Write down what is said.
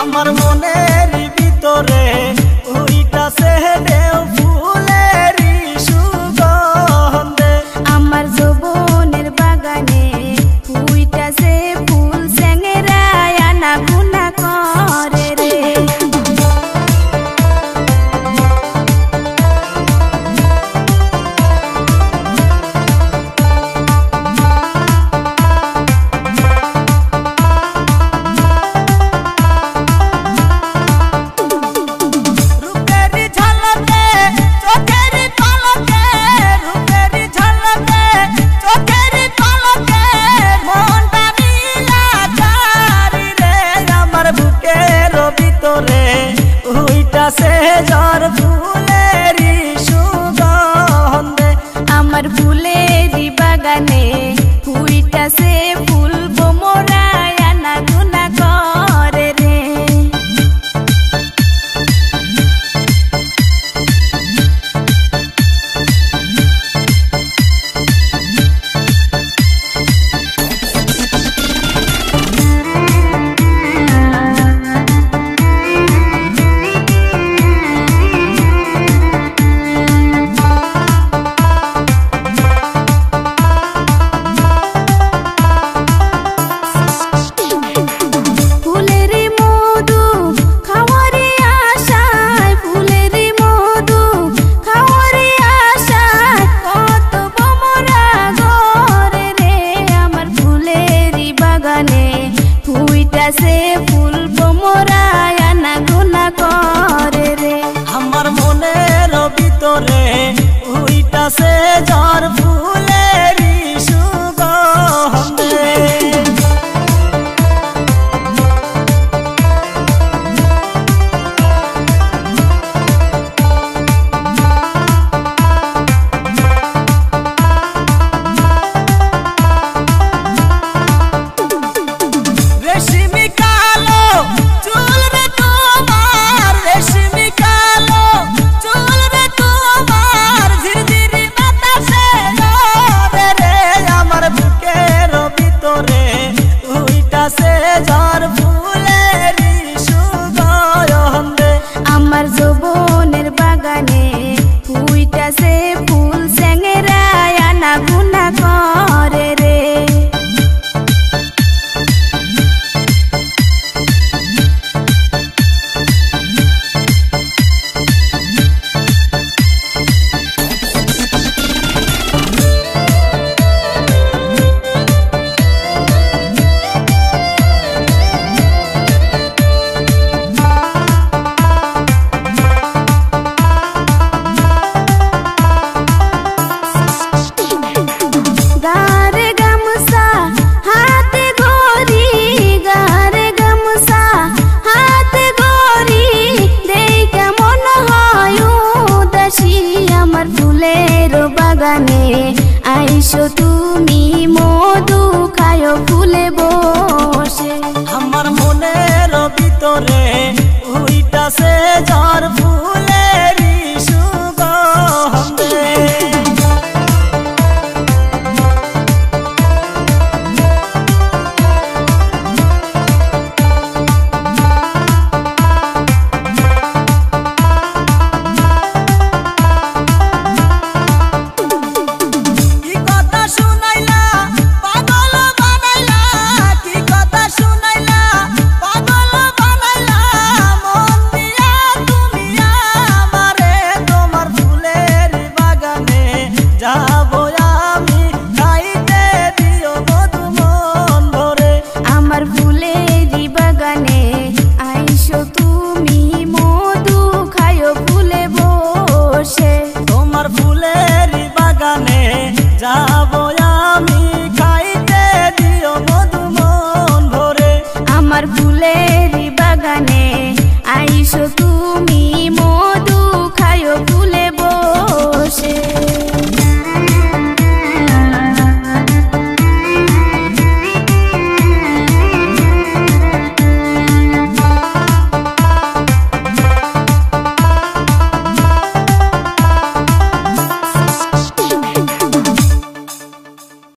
আমার মনের ভিতরে উইটাছে ঢেউ ফুলেরই সুগন্ধে। আমার যৌবনের বাগানে উইটাছে ফুল স্যাংরায় আনাগোনা করে রে। উইটাছে ঝড় ফুলেরই সুগন্ধে। আমার ফুলেরই বাগানে উইটাছে ফুল ভোমরায় আনাগোনা করে রে। উইটাছে ফুল ভোমরায় আনাগোনা করে রে। আমার মনের ভিতরে উইটাছে ঝড় ফুলেরই সুগন্ধে। আমার যৌবনের বাগানে উইটাছে ফুল স্যাংরায় আনাগোনা করে রে। বাগানে আইসো তুমি মধু খায় ফুলে বসে। আমার মনের ভিতরে উইটাছে ঝড় ফুলেরই সুগন্ধে। আমার ফুলেরই বাগানে আইসো তুমি মধু খায় ফুলে বসে। তোমার ফুলেরই বাগানে যাব আমি, খাইতে দিও মধু মন ভরে। আমার ফুলেরই বাগানে আইসো তুমি